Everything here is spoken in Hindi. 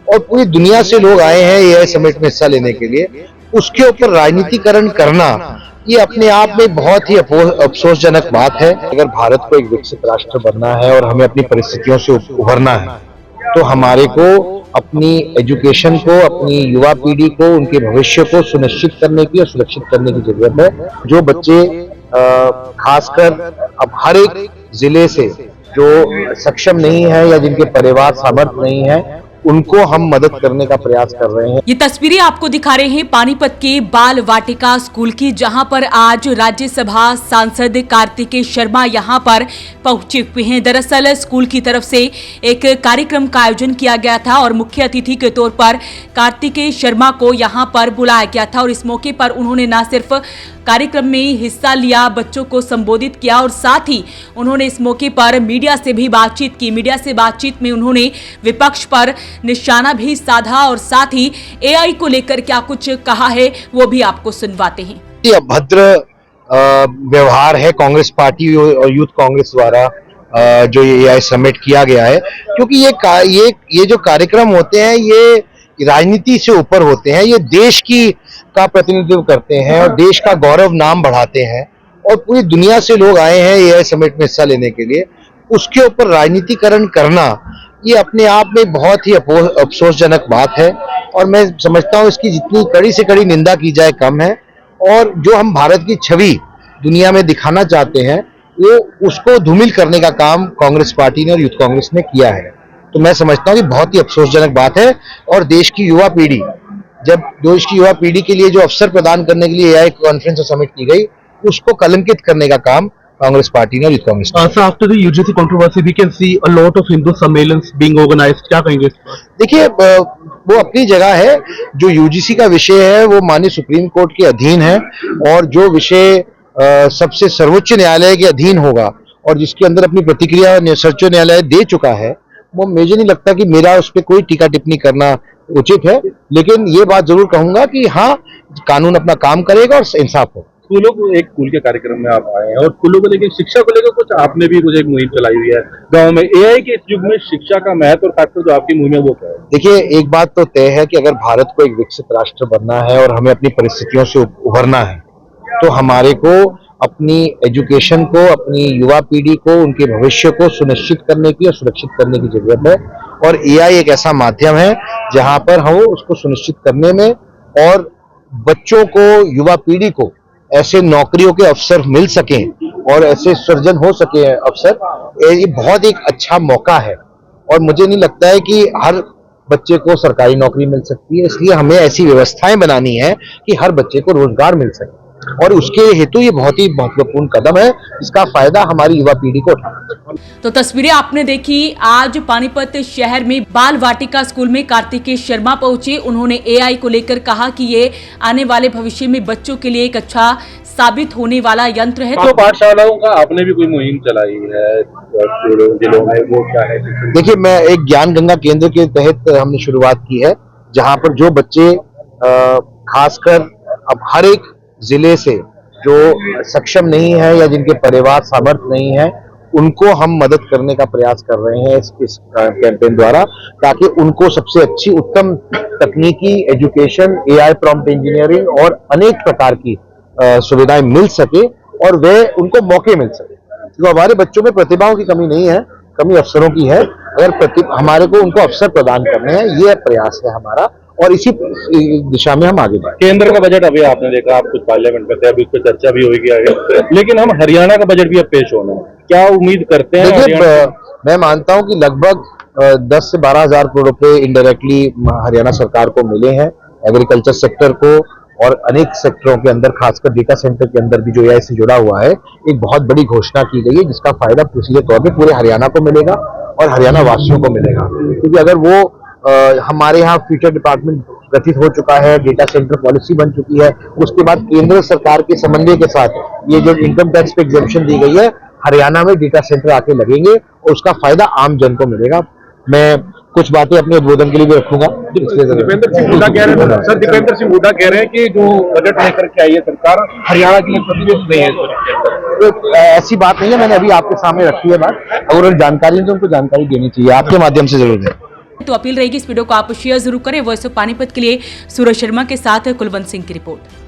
और पूरी दुनिया से लोग आए हैं एआई समिट में हिस्सा लेने के लिए, उसके ऊपर राजनीतिकरण करना ये अपने आप में बहुत ही अफसोसजनक बात है। अगर भारत को एक विकसित राष्ट्र बनना है और हमें अपनी परिस्थितियों से उभरना है, तो हमारे को अपनी एजुकेशन को, अपनी युवा पीढ़ी को, उनके भविष्य को सुनिश्चित करने की और सुरक्षित करने की जरूरत है। जो बच्चे खासकर अब हर एक जिले से जो सक्षम नहीं है या जिनके परिवार सामर्थ्य नहीं है, उनको हम मदद करने का प्रयास कर रहे हैं। ये तस्वीरें आपको दिखा रहे हैं पानीपत के बाल वाटिका स्कूल की, जहां पर आज राज्यसभा सांसद कार्तिकेय शर्मा यहां पर पहुंचे हुए हैं। दरअसल स्कूल की तरफ से एक कार्यक्रम का आयोजन किया गया था और मुख्य अतिथि के तौर पर कार्तिकेय शर्मा को यहां पर बुलाया गया था और इस मौके पर उन्होंने न सिर्फ कार्यक्रम में हिस्सा लिया, बच्चों को संबोधित किया और साथ ही उन्होंने इस मौके पर मीडिया से भी बातचीत की। मीडिया से बातचीत में उन्होंने विपक्ष पर निशाना भी साधा और साथ ही एआई को लेकर क्या कुछ कहा है वो भी आपको सुनवाते हैं। ये अभद्र व्यवहार है कांग्रेस पार्टी और यूथ कांग्रेस द्वारा जो ये एआई समिट किया गया है, क्योंकि ये जो कार्यक्रम होते हैं ये राजनीति से ऊपर होते हैं। ये देश का प्रतिनिधित्व करते हैं और देश का गौरव नाम बढ़ाते हैं और पूरी दुनिया से लोग आए हैं एआई समिट में हिस्सा लेने के लिए, उसके ऊपर राजनीतिकरण करना ये अपने आप में बहुत ही अफसोसजनक बात है। और मैं समझता हूँ इसकी जितनी कड़ी से कड़ी निंदा की जाए कम है। और जो हम भारत की छवि दुनिया में दिखाना चाहते हैं वो उसको धूमिल करने का काम कांग्रेस पार्टी ने और यूथ कांग्रेस ने किया है। तो मैं समझता हूँ कि बहुत ही अफसोसजनक बात है। और देश की युवा पीढ़ी, जब देश की युवा पीढ़ी के लिए जो अवसर प्रदान करने के लिए एआई कॉन्फ्रेंस और समिट की गई, उसको कलंकित करने का काम कांग्रेस पार्टी ने और यूथ कांग्रेस ने। So after the UGC controversy, we can see a lot of Hindu सम्मेलन्स being organized. क्या कहेंगे? देखिए, वो अपनी जगह है। जो यूजीसी का विषय है वो माननीय सुप्रीम कोर्ट के अधीन है और जो विषय सबसे सर्वोच्च न्यायालय के अधीन होगा और जिसके अंदर अपनी प्रतिक्रिया सर्वोच्च न्यायालय दे चुका है, वो मुझे नहीं लगता कि मेरा उस पर कोई टीका टिप्पणी करना उचित है। लेकिन ये बात जरूर कहूंगा कि हाँ, कानून अपना काम करेगा और इंसाफ होगा। स्कूलों को एक स्कूल के कार्यक्रम में आप आए हैं और स्कूलों को लेकर, शिक्षा को लेकर कुछ आपने भी कुछ एक मुहिम चलाई हुई है गांव में। एआई के इस युग में शिक्षा का महत्व और खासकर जो आपकी मुहिम है वो क्या है? देखिए, एक बात तो तय है कि अगर भारत को एक विकसित राष्ट्र बनना है और हमें अपनी परिस्थितियों से उभरना है, तो हमारे को अपनी एजुकेशन को, अपनी युवा पीढ़ी को, उनके भविष्य को सुनिश्चित करने की और सुरक्षित करने की जरूरत है। और एआई एक ऐसा माध्यम है जहां पर हम उसको सुनिश्चित करने में और बच्चों को, युवा पीढ़ी को ऐसे नौकरियों के अवसर मिल सकें और ऐसे सृजन हो सके अवसर, ये बहुत एक अच्छा मौका है। और मुझे नहीं लगता है कि हर बच्चे को सरकारी नौकरी मिल सकती है, इसलिए हमें ऐसी व्यवस्थाएं बनानी है कि हर बच्चे को रोजगार मिल सके और उसके हेतु ये बहुत ही महत्वपूर्ण कदम है, इसका फायदा हमारी युवा पीढ़ी को उठाना चाहिए। तो तस्वीरें आपने देखी। आज पानीपत शहर में बाल वाटिका स्कूल में कार्तिकेय शर्मा पहुंचे। उन्होंने एआई को लेकर कहा कि ये आने वाले भविष्य में बच्चों के लिए एक अच्छा साबित होने वाला यंत्र है। तो पाठशालाओं का आपने भी कोई मुहिम चलाई है जिलों में, वो क्या है? देखिए, मैं एक ज्ञान गंगा केंद्र के तहत हमने शुरुआत की है, जहां पर जो बच्चे खासकर अब हर एक जिले से जो सक्षम नहीं है या जिनके परिवार सामर्थ्य नहीं है, उनको हम मदद करने का प्रयास कर रहे हैं इस कैंपेन द्वारा, ताकि उनको सबसे अच्छी उत्तम तकनीकी एजुकेशन, एआई प्रॉम्प्ट इंजीनियरिंग और अनेक प्रकार की सुविधाएं मिल सके और वे उनको मौके मिल सके। तो हमारे बच्चों में प्रतिभाओं की कमी नहीं है, कमी अवसरों की है। अगर हमारे को उनको अवसर प्रदान करने हैं, ये प्रयास है हमारा और इसी दिशा में हम आगे बढ़े। केंद्र का बजट अभी आपने देखा, आप कुछ पार्लियामेंट में थे, अभी उस पर चर्चा भी होगी आगे, लेकिन हम हरियाणा का बजट भी अब पेश होना है, क्या उम्मीद करते हैं? देखिए, मैं मानता हूं कि लगभग 10 से 12 हजार करोड़ रुपए इनडायरेक्टली हरियाणा सरकार को मिले हैं एग्रीकल्चर सेक्टर को और अनेक सेक्टरों के अंदर, खासकर डेटा सेंटर के अंदर भी जो एआई से जुड़ा हुआ है। एक बहुत बड़ी घोषणा की गई है जिसका फायदा सीधे तौर पे पूरे हरियाणा को मिलेगा और हरियाणा वासियों को मिलेगा। क्योंकि अगर वो हमारे यहाँ फ्यूचर डिपार्टमेंट गठित हो चुका है, डेटा सेंटर पॉलिसी बन चुकी है, उसके बाद केंद्र सरकार के समन्वय के साथ ये जो इनकम टैक्स पे एग्जेम्पशन दी गई है, हरियाणा में डेटा सेंटर आके लगेंगे और उसका फायदा आम जन को मिलेगा। मैं कुछ बातें अपने उद्बोधन के लिए भी रखूंगा। दीपेंद्र सिंह हुड्डा कह रहे हैं, सर दीपेंद्र सिंह हुड्डा कह रहे हैं कि जो बजट लेकर के आई है सरकार, हरियाणा के लिए प्रतिबद्ध नहीं है। तो ऐसी बात नहीं है, मैंने अभी आपके सामने रखी है बात। अगर जानकारी है तो उनको जानकारी देनी चाहिए, आपके माध्यम से जरूर दें। तो अपील रहेगी इस वीडियो को आप शेयर जरूर करें। वॉइस ऑफ पानीपत के लिए सूरज शर्मा के साथ कुलवंत सिंह की रिपोर्ट।